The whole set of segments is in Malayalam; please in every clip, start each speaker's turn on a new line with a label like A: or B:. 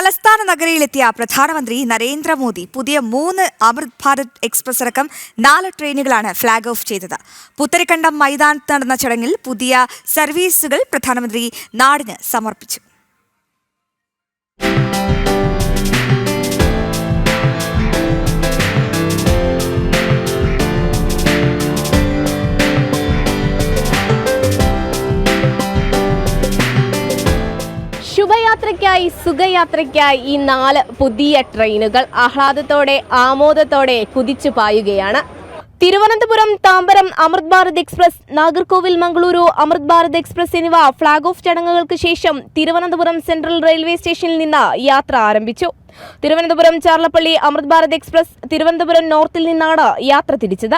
A: തലസ്ഥാന നഗരിയിലെത്തിയ പ്രധാനമന്ത്രി നരേന്ദ്രമോദി പുതിയ 3 അമൃത് ഭാരത് എക്സ്പ്രസ് അടക്കം 4 ട്രെയിനുകളാണ് ഫ്ളാഗ് ഓഫ് ചെയ്തത്. പുത്തരിക്കണ്ടം മൈതാനത്ത് നടന്ന ചടങ്ങിൽ പുതിയ സർവീസുകൾ പ്രധാനമന്ത്രി നാടിന് സമർപ്പിച്ചു.
B: ശുഭയാത്രയ്ക്കായി സുഖയാത്രയ്ക്കായി ഈ 4 പുതിയ ട്രെയിനുകൾ ആഹ്ലാദത്തോടെ ആമോദത്തോടെ കുതിച്ചു പായുകയാണ്. തിരുവനന്തപുരം താമ്പരം അമൃത് ഭാരത് എക്സ്പ്രസ്, നാഗർകോവിൽ മംഗളൂരു അമൃത് ഭാരത് എക്സ്പ്രസ് എന്നിവ ഫ്ളാഗ് ഓഫ് ചടങ്ങുകൾക്ക് ശേഷം തിരുവനന്തപുരം സെൻട്രൽ റെയിൽവേ സ്റ്റേഷനിൽ നിന്ന് യാത്ര ആരംഭിച്ചു. തിരുവനന്തപുരം ചാർലപ്പള്ളി അമൃത് ഭാരത് എക്സ്പ്രസ് തിരുവനന്തപുരം നോർത്തിൽ നിന്നാണ് യാത്ര തിരിച്ചത്.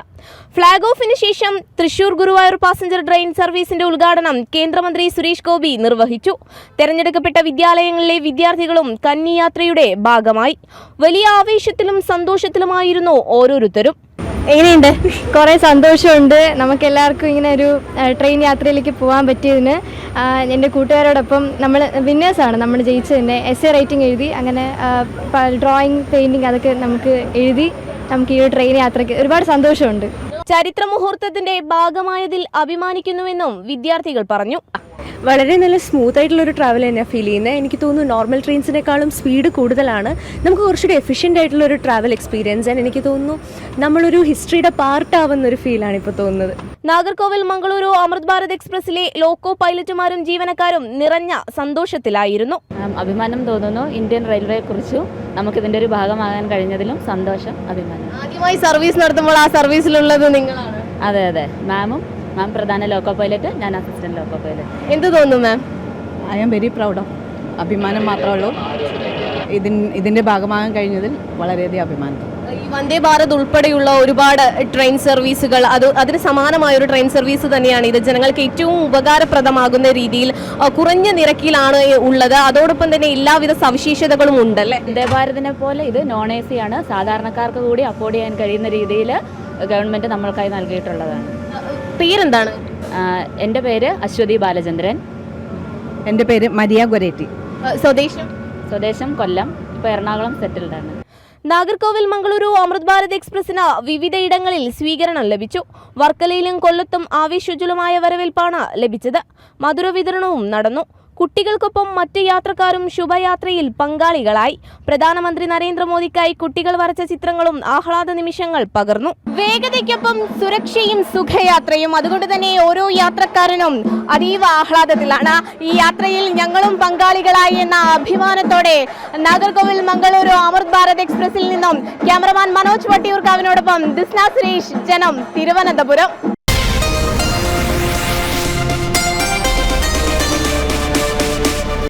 B: ഫ്ളാഗ് ഓഫിന് ശേഷം തൃശൂർ ഗുരുവായൂർ പാസഞ്ചർ ട്രെയിൻ സർവീസിന്റെ ഉദ്ഘാടനം കേന്ദ്രമന്ത്രി സുരേഷ് ഗോപി നിർവഹിച്ചു. തെരഞ്ഞെടുക്കപ്പെട്ട വിദ്യാലയങ്ങളിലെ വിദ്യാർത്ഥികളും കന്നി യാത്രയുടെ ഭാഗമായി. വലിയ ആവേശത്തിലും സന്തോഷത്തിലുമായിരുന്നു ഓരോരുത്തരും.
C: എങ്ങനെയുണ്ട്? കുറേ സന്തോഷമുണ്ട്. നമുക്കെല്ലാവർക്കും ഇങ്ങനെ ഒരു ട്രെയിൻ യാത്രയിലേക്ക് പോകാൻ പറ്റിയതിന്. എൻ്റെ കൂട്ടുകാരോടൊപ്പം നമ്മൾ വിന്നേഴ്സാണ്, നമ്മൾ ജയിച്ചതിൻ്റെ എസ്സേ റൈറ്റിംഗ് എഴുതി, അങ്ങനെ ഡ്രോയിങ്, പെയിൻറ്റിങ് അതൊക്കെ നമുക്ക് എഴുതി. നമുക്ക് ഈ ഒരു ട്രെയിൻ യാത്രയ്ക്ക് ഒരുപാട് സന്തോഷമുണ്ട്.
B: ചരിത്ര മുഹൂർത്തത്തിന്റെ ഭാഗമായതിൽ അഭിമാനിക്കുന്നുവെന്നും വിദ്യാർത്ഥികൾ പറഞ്ഞു.
D: വളരെ നല്ല സ്മൂത്ത് ആയിട്ടുള്ളൊരു ട്രാവൽ തന്നെയാണ് ഫീൽ ചെയ്യുന്നത്. എനിക്ക് തോന്നുന്നു നോർമൽ ട്രെയിൻസിനേക്കാളും സ്പീഡ് കൂടുതലാണ്. നമുക്ക് കുറച്ചുകൂടി എഫിഷ്യൻ്റ് ആയിട്ടുള്ളൊരു ട്രാവൽ എക്സ്പീരിയൻസ് ആണ്. എനിക്ക് തോന്നുന്നു നമ്മളൊരു ഹിസ്റ്ററിയുടെ പാർട്ടാവുന്ന ഒരു ഫീലാണ് ഇപ്പോൾ തോന്നുന്നത്.
B: നാഗർകോവിൽ മംഗളൂരു അമൃത് ഭാരത് എക്സ്പ്രസിലെ ലോക്കോ പൈലറ്റുമാരും ജീവനക്കാരും നിറഞ്ഞ സന്തോഷത്തിലായിരുന്നു.
E: അഭിമാനം തോന്നുന്നു. ഇന്ത്യൻ റെയിൽവേയെ കുറിച്ചും നമുക്കിതിൻ്റെ ഒരു ഭാഗമാകാൻ കഴിഞ്ഞതിലും സന്തോഷം, അഭിമാനം.
B: ആദ്യമായി സർവീസ് നടത്തുമ്പോൾ ആ സർവീസിലുള്ളത് നിങ്ങളാണ്?
E: അതെ അതെ, മാം പ്രധാന ലോക്കോ പൈലറ്റ്, ഞാൻ അസിസ്റ്റന്റ് ലോക്കോ പൈലറ്റ്.
B: എന്ത് തോന്നുന്നു ma'am?
F: I am very proud of. അഭിമാനം മാത്രമേ ഉള്ളൂ. ഇതിൻ്റെ ഭാഗമാകാൻ കഴിഞ്ഞതിൽ വളരെയധികം അഭിമാനം.
B: ഈ വന്ദേ ഭാരത് ഉൾപ്പെടെയുള്ള ഒരുപാട് ട്രെയിൻ സർവീസുകൾ, അതിന് സമാനമായ ഒരു ട്രെയിൻ സർവീസ് തന്നെയാണ് ഇത്. ജനങ്ങൾക്ക് ഏറ്റവും ഉപകാരപ്രദമാകുന്ന രീതിയിൽ കുറഞ്ഞ നിരക്കിലാണ് ഉള്ളത്. അതോടൊപ്പം തന്നെ എല്ലാവിധ സവിശേഷതകളും ഉണ്ടല്ലേ?
E: വന്ദേ ഭാരതിനെ പോലെ ഇത് നോൺ എ സി ആണ്. സാധാരണക്കാർക്ക് കൂടി അഫോർഡ് ചെയ്യാൻ കഴിയുന്ന രീതിയിൽ ഗവൺമെൻറ് നമ്മൾക്കായി നൽകിയിട്ടുള്ളതാണ്.
B: പേരെന്താണ്?
E: എൻ്റെ പേര് അശ്വതി ബാലചന്ദ്രൻ.
F: എൻ്റെ പേര് മരിയ ഗൊരേറ്റി.
E: സ്വദേശം കൊല്ലം, ഇപ്പോൾ എറണാകുളം സെറ്റിൽഡാണ്.
B: നാഗർകോവിൽ മംഗളൂരു അമൃത് ഭാരത് എക്സ്പ്രസിന് വിവിധയിടങ്ങളിൽ സ്വീകരണം ലഭിച്ചു. വർക്കലയിലും കൊല്ലത്തും ആവേശോജ്വലമായ വരവേൽപ്പാണ് ലഭിച്ചത്. മധുര വിതരണവും നടന്നു. കുട്ടികൾക്കൊപ്പം മറ്റ് യാത്രക്കാരും ശുഭയാത്രയിൽ പങ്കാളികളായി. പ്രധാനമന്ത്രി നരേന്ദ്രമോദിക്കായി കുട്ടികൾ വരച്ച ചിത്രങ്ങളും ആഹ്ലാദ നിമിഷങ്ങൾ പകർന്നു. വേഗതയ്ക്കൊപ്പം സുരക്ഷയും സുഖയാത്രയും, അതുകൊണ്ട് തന്നെ ഓരോ യാത്രക്കാരനും അതീവ ആഹ്ലാദത്തിലാണ്. ഈ യാത്രയിൽ ഞങ്ങളും പങ്കാളികളായി എന്ന അഭിമാനത്തോടെ നാഗർകോവിൽ മംഗളൂരു അമൃത് ഭാരത് എക്സ്പ്രസിൽ നിന്നും ക്യാമറമാൻ മനോജ് വട്ടിയൂർക്കാവിനോടൊപ്പം ദിസ്ന സുരേഷ്, ജനം, തിരുവനന്തപുരം.